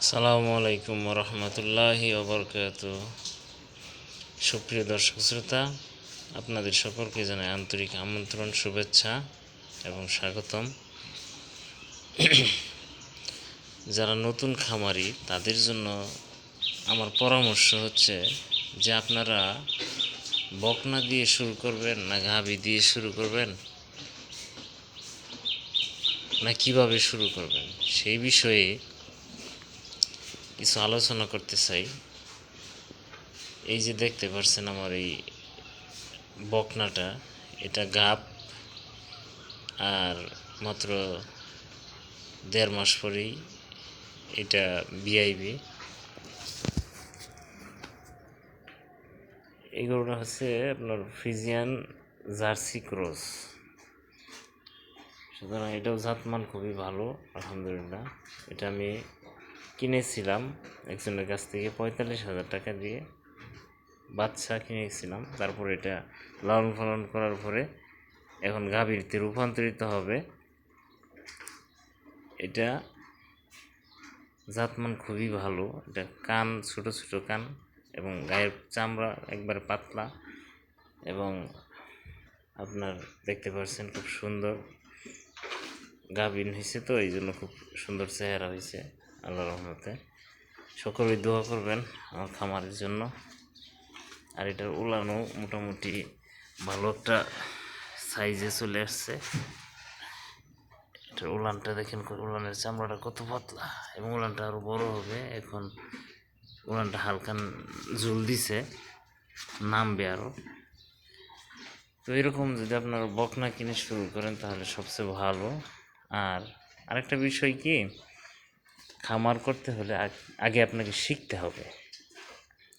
আসসালামু আলাইকুম রহমতুল্লাহি ওবরকাতুহ। সুপ্রিয় দর্শক শ্রোতা, আপনাদের সকলকে জানাই আন্তরিক আমন্ত্রণ, শুভেচ্ছা এবং স্বাগতম। যারা নতুন খামারি তাদের জন্য আমার পরামর্শ হচ্ছে যে আপনারা বকনা দিয়ে শুরু করবেন না গাভী দিয়ে শুরু করবেন না কিভাবে শুরু করবেন সেই বিষয়ে কিছু আলোচনা করতে চাই। এই যে দেখতে পাচ্ছেন আমার এই বকনাটা, এটা গাব আর মাত্র 1.5 মাস পরেই এটা বিআইবি। এই গরুটা হচ্ছে আপনার ফ্রিজিয়ান জার্সি ক্রস, সুতরাং এটাও জাতমান খুবই ভালো আলহামদুলিল্লাহ। এটা আমি কিনেছিলাম একজনের কাছ থেকে 45,000 টাকা দিয়ে, বাচ্চা কিনেছিলাম। তারপর এটা লালন পালন করার পরে এখন গাভীতে রূপান্তরিত হবে। এটা জাতমান খুবই ভালো। এটা কান ছোট ছোট কান এবং গায়ের চামড়া একবারে পাতলা, এবং আপনার দেখতে পাচ্ছেন খুব সুন্দর গাভীন হয়েছে, তো এই জন্য খুব সুন্দর চেহারা হয়েছে আল্লাহর রহমতে। সকলেই দোয়া করবেন আমার খামারের জন্য। আর এটার উলানও মোটামুটি ভালো একটা সাইজে চলে আসছে। এটার উলানটা দেখেন, উলানের চামড়াটা কত পাতলা, এবং উলানটা আরও বড় হবে। এখন উলানটা হালকা ঝুল দিছে, নামবে আরও। তো এরকম যদি আপনার বকনা কিনে শুরু করেন তাহলে সবচেয়ে ভালো। আর আরেকটা বিষয় কি, খামার করতে হলে আগে আপনাকে শিখতে হবে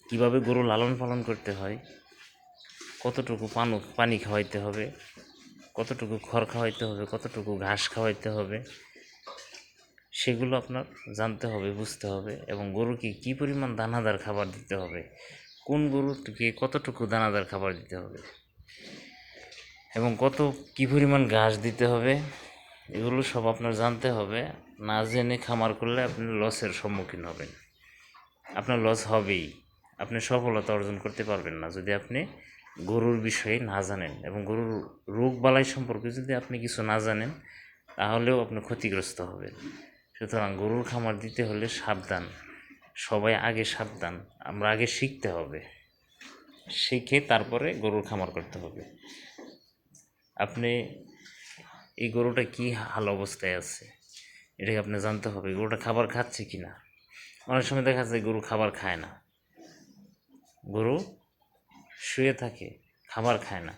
কিভাবে গরু লালন পালন করতে হয়, কতটুকু পানি খাওয়াইতে হবে, কতটুকু খড় খাওয়াইতে হবে, কতটুকু ঘাস খাওয়াইতে হবে, সেগুলো আপনার জানতে হবে, বুঝতে হবে। এবং গরুকে কী পরিমাণ দানাদার খাবার দিতে হবে, কোন গরুকে কতটুকু দানাদার খাবার দিতে হবে, এবং কী পরিমাণ ঘাস দিতে হবে, এগুলো সব আপনার জানতে হবে। না জেনে খামার করলে আপনি লসের সম্মুখীন হবেন। আপনার লস হবেই, আপনি সফলতা অর্জন করতে পারবেন না যদি আপনি গরুর বিষয়ে না জানেন, এবং গরুর রোগ বালাই সম্পর্কে যদি আপনি কিছু না জানেন তাহলেও আপনি ক্ষতিগ্রস্ত হবেন। সুতরাং গরুর খামার দিতে হলে সাবধান, সবাই আগে সাবধান। আমরা আগে শিখতে হবে, শিখে তারপরে গরুর খামার করতে হবে। আপনি এই গরুটা কী হাল অবস্থায় আছে এটাকে আপনি জানতে হবে, গরুটা খাবার খাচ্ছে কি না। অনেক সময় দেখা যায় গরু খাবার খায় না, গরু শুয়ে থাকে, খাবার খায় না।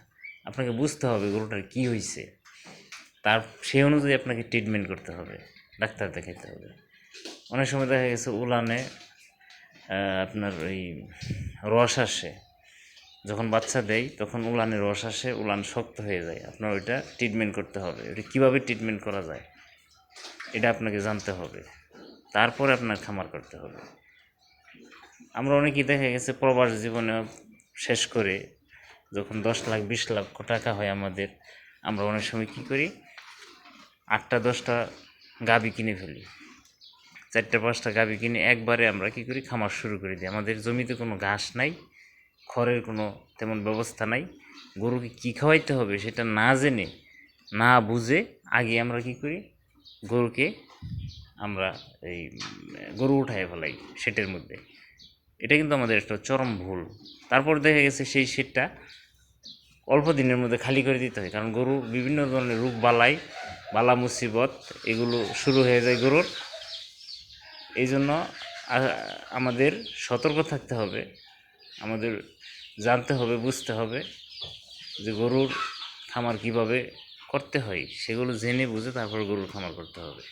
আপনাকে বুঝতে হবে গরুটার কি হয়েছে, সেই অনুযায়ী আপনাকে ট্রিটমেন্ট করতে হবে, ডাক্তার দেখাতে হবে। অনেক সময় দেখা গেছে উলানে আপনার ওই রস আসে, যখন বাচ্চা দেয় তখন উলানে রস আসে, উলান শক্ত হয়ে যায়। আপনার ওইটা ট্রিটমেন্ট করতে হবে। ওইটা কীভাবে ট্রিটমেন্ট করা যায় এটা আপনাকে জানতে হবে, তারপরে আপনার খামার করতে হবে। আমরা অনেকেই দেখা গেছে প্রবাস জীবনে শেষ করে যখন 10 লাখ 20 লক্ষ টাকা হয় আমাদের, আমরা অনেক সময় কী করি, 8টা 10টা গাভী কিনে ফেলি, 4টা 5টা গাভী কিনে একবারে আমরা কী করি, খামার শুরু করে দিই। আমাদের জমিতে কোনো ঘাস নাই, খড়ের কোনো তেমন ব্যবস্থা নাই। গরুকে কী খাওয়াইতে হবে সেটা না জেনে, না বুঝে আগে আমরা কী করি, গরুকে আমরা এই গরু উঠায় ফেলাই শেডের মধ্যে। এটা কিন্তু আমাদের একটা চরম ভুল। তারপর দেখা গেছে সেই শেডটা অল্প দিনের মধ্যে খালি করে দিতে হয়, কারণ গরু বিভিন্ন ধরনের রোগ বালা মুসিবত এগুলো শুরু হয়ে যায় গরুর। এই জন্য আমাদের সতর্ক থাকতে হবে, আমাদের জানতে হবে, বুঝতে হবে যে গরুর খামার কিভাবে করতে হয়, সেগুলো জেনে বুঝে তারপর গরুর খামার করতে হবে।